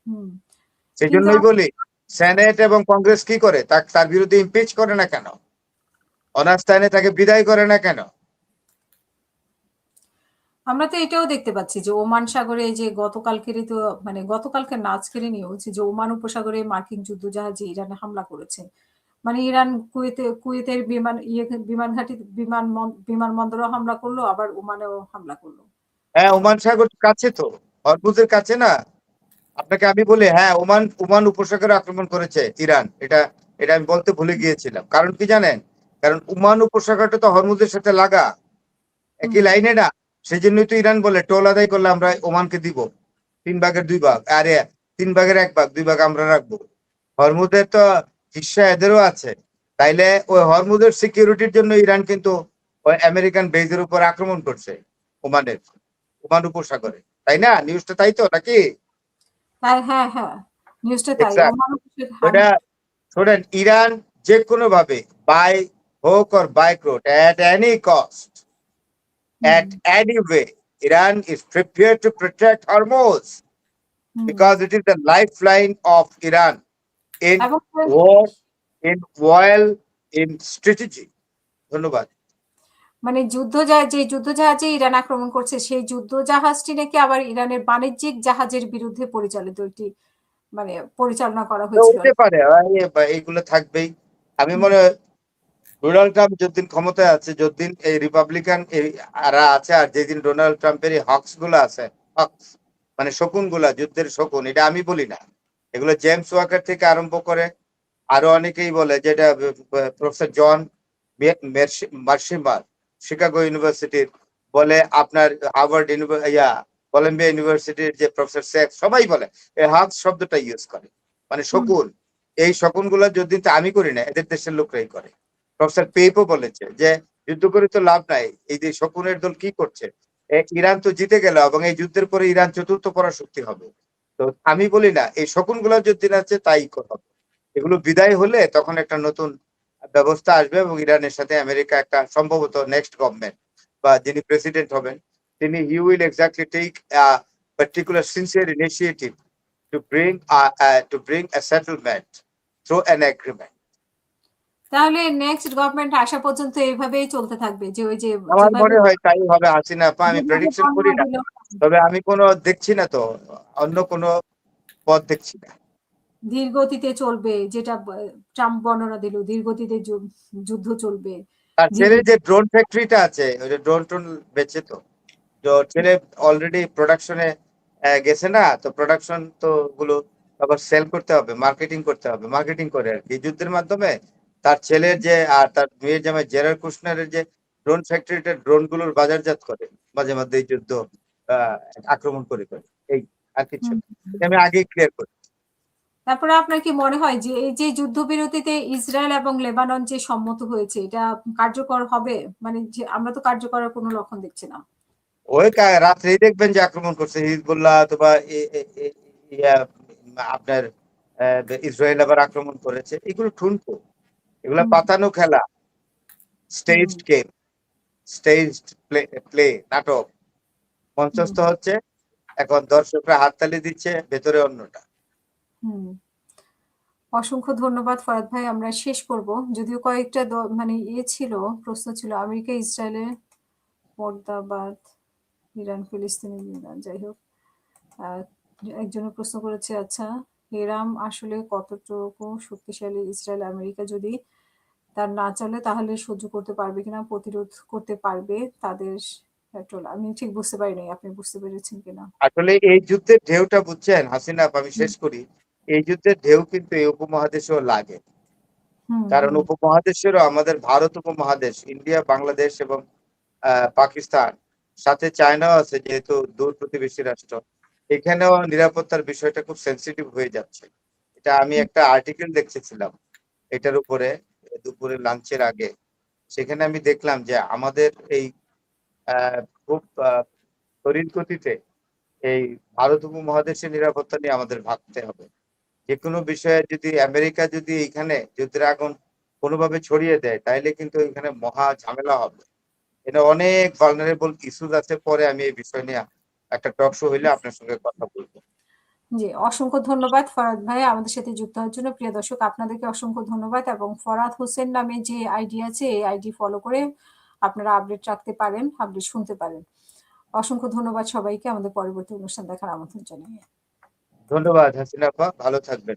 হুম। সেই কিন্তু জন্যই বলি সেনেট এবং কংগ্রেস কি করে, তার বিরুদ্ধে ইমপিচ করে না কেন, অনাস্থা এনে তাকে বিদায় করে না কেন? আমরা তো এটাও দেখতে পাচ্ছি যে ওমান সাগরে এই যে গতকালকেরই তো মানে গতকালকে না আজকেরই নিউজ যে ওমান উপসাগরে মার্কিন যুদ্ধজাহাজে ইরানে হামলা করেছে। মানে ইরান কুয়েতের বিমান ঘাঁটি বিমানবন্দরও হামলা করলো, আবার ওমানেও হামলা করলো। হ্যাঁ, ওমান সাগর কাছে তো, হরমুজের কাছে না। আপনাকে আমি বলি, হ্যাঁ, ওমান ওমান উপসাগরে আক্রমণ করেছে ইরান, এটা এটা আমি বলতে ভুলে গিয়েছিলাম। কারণ কি জানেন? কারণ ওমান উপসাগরটা তো হরমুজের সাথে লাগা, একই হুম। লাইনে না। সেই জন্যই তো ইরান বলে টোল আদায় করলে আমরা ওমানকে দিব 3 ভাগের 2 ভাগ, আরে 3 ভাগের 1 ভাগ, 2 ভাগ আমরা রাখবো। হরমুজের তো হিস্সা এদেরও আছে। তাইলে ওই হরমুজের সিকিউরিটির জন্য ইরান কিন্তু ওই আমেরিকান বেজের উপর আক্রমণ করছে ওমানের, ওমান উপসাগরে। তাই না? নিউজটা তাই তো নাকি? তাই, হ্যাঁ, হ্যাঁ। নিউজটা তাই। এক্সাক্ট। ওমান ওটা শোনেন, ইরান যে কোনো ভাবে, বাই হোক or by crook, at any cost, hmm, at any way, Iran is prepared to protect Hormuz hmm. because it is the lifeline of Iran in এবং war, in oil, in strategy. ধন্যবাদ। মানে যে যুদ্ধজাহাজে Iran আক্রমণ করছে সেই যুদ্ধজাহাজটি নাকি আবার ইরানের বাণিজ্যিক জাহাজের বিরুদ্ধে পরিচালিত একটি মানে পরিচালনা করা তো হয়েছিল। হতে পারে, এইগুলো থাকবেই। আমি হুম, মনে হয় ডোনাল্ড ট্রাম্প যতদিন ক্ষমতায় আছে, যতদিন এই রিপাবলিকান এরা আছে, আর যেদিন ডোনাল্ড ট্রাম্পের এই হক্স গুলো আছে, হক্স মানে শকুন গুলা, যুদ্ধের শকুন, এটা আমি বলি না, এগুলো জেমস ওয়াকার থেকে আরম্ভ করে আরো অনেকেই বলে, যেটা প্রফেসর জন মার্শিমার শিকাগো ইউনিভার্সিটির বলে, আপনার হার্ভার্ড কলম্বিয়া ইউনিভার্সিটির যে প্রফেসর সেক্স, সবাই বলে এই হক্স শব্দটা ইউজ করে, মানে হুম, শকুন। এই শকুন গুলা যদি আমি করি না, এদের দেশের লোকরাই করে। প্রফেসর পেপও বলেছে যে যুদ্ধ করে তো লাভ নাই, এই যে শকুনের দল কি করছে। ইরান তো জিতে গেল এবং এই যুদ্ধের পরে ইরান চতুর্থ পরাশক্তি হবে। তো আমি বলি না, এই শকুন গুলা যদি আছে তাই হবে, এগুলো বিদায় হলে তখন একটা নতুন ব্যবস্থা আসবে এবং ইরানের সাথে আমেরিকা একটা সম্ভবত নেক্সট গভর্নমেন্ট বা যিনি প্রেসিডেন্ট হবেন, তিনি he will exactly take particular sincere initiative to bring a settlement through an agreement. তাহলে নেক্সট গভর্নমেন্ট আসা পর্যন্ত এইভাবেই চলতে থাকবে যে ওই যে আমার যেভাবে মনে হয় তাই হবে, হাসিনা আপা, আমি যেভাবে প্রেডিকশন করি বর্ণনা না। দিল। তবে আমি কোনো দেখছি না তো, অন্য কোনো পথ দেখছি না। ধীর গতিতে চলবে, যেটা ট্রাম্প বর্ণনা দিল, ধীর গতিতে যুদ্ধ চলবে। তার ধীর ছেলে যে গতিতে ড্রোন ফ্যাক্টরিটা আছে, ওই যে ড্রোন টোন বেচে তো, তো ছেলে অলরেডি প্রোডাকশনে গেছে না, তো প্রোডাকশন তো গুলো আবার সেল করতে হবে, মার্কেটিং করতে হবে, মার্কেটিং করে আর কি যুদ্ধের মাধ্যমে। তার ছেলের যে আর তার মেয়ের জামাই জেরার কুশনারের যে ড্রোন ফ্যাক্টরিটা, ড্রোন গুলোর বাজারজাত করে মাঝে মধ্যে এই যুদ্ধ আহ, আক্রমণ করে করে, এই আর কিছু হুম, না। এটা আমি আগেই ক্লিয়ার করি। তারপরে আপনার কি মনে হয় যে এই যে যুদ্ধবিরতিতে ইসরায়েল এবং লেবানন যে সম্মত হয়েছে এটা কার্যকর হবে? মানে যে আমরা তো কার্যকরের কোনো লক্ষণ দেখছি না। ওই রাত্রেই দেখবেন যে আক্রমণ করছে হিজবুল্লাহ অথবা ইয়া, আপনার ইসরায়েল আবার আক্রমণ করেছে, এগুলো ঠুনকো, এগুলা হুম, পাতানো খেলা, হুম, স্টেজড গেম, স্টেজড প্লে, নাটক হুম, মঞ্চস্থ হচ্ছে। এখন দর্শকরা হাততালি দিচ্ছে, ভেতরে অন্যটা। হুম। অসংখ্য ধন্যবাদ ফরাদ ভাই। আমরা শেষ করব। যদিও কয়েকটা মানে ছিল, প্রশ্ন ছিল। আমেরিকা ইসরায়েলের মোর্দাবাদ, ইরান ফিলিস্তিনি বিমান, যাই হোক। আহ, একজনের প্রশ্ন করেছে, আচ্ছা ইরান আসলে কতটুকু শক্তিশালী? ইসরায়েল আমেরিকা যদি তার না চলে তাহলে সহ্য করতে পারবে কিনা, প্রতিরোধ করতে পারবে তাদের পেট্রোল? আমি ঠিক বুঝতে পারি নাই, আপনি বুঝতে পেরেছেন কিনা? আসলে এই যুদ্ধের ঢেউটা বুঝছেন হাসিনা আপা, আমি হুম, শেষ করি। এই যুদ্ধের ঢেউ কিন্তু এই উপমহাদেশেও লাগে। হুম, কারণ হুম, উপমহাদেশেরও, আমাদের ভারত উপমহাদেশ, ইন্ডিয়া, বাংলাদেশ এবং পাকিস্তান, সাথে চায়নাও আছে যেহেতু দূর প্রতিবেশী রাষ্ট্র, এখানেও নিরাপত্তার বিষয়টা খুব সেন্সিটিভ হয়ে যাচ্ছে। এটা আমি হুম, একটা আর্টিকেল দেখতেছিলাম এটার উপরে দুপুরে লাঞ্চের আগে। সেখানে আমি দেখলাম যে আমাদের এই খুব তড়িৎ গতিতে এই ভারত উপমহাদেশের নিরাপত্তা নিয়ে আমাদের ভাবতে হবে। যে কোনো বিষয়ে যদি আমেরিকা যদি এখানে যুদ্ধের আগুন কোনোভাবে ছড়িয়ে দেয়, তাইলে কিন্তু এখানে মহা ঝামেলা হবে। এটা অনেক ভালনারেবল ইস্যুস আছে, পরে আমি এই বিষয় নিয়ে একটা টক শো হইলে আপনার সঙ্গে কথা বলবো। জি, অসংখ্য ধন্যবাদ ফরাদ ভাই আমাদের সাথে যুক্ত হওয়ার জন্য। প্রিয় দর্শক আপনাদেরকে অসংখ্য ধন্যবাদ এবং ফরাদ হোসেন নামে যে আইডি আছে এই আইডি ফলো করে আপনারা আপডেট রাখতে পারেন, আপডেট শুনতে পারেন। অসংখ্য ধন্যবাদ সবাইকে। আমাদের পরবর্তী অনুষ্ঠান দেখার আমন্ত্রণ জানাই। ধন্যবাদ হাসিনা আপা, ভালো থাকবেন।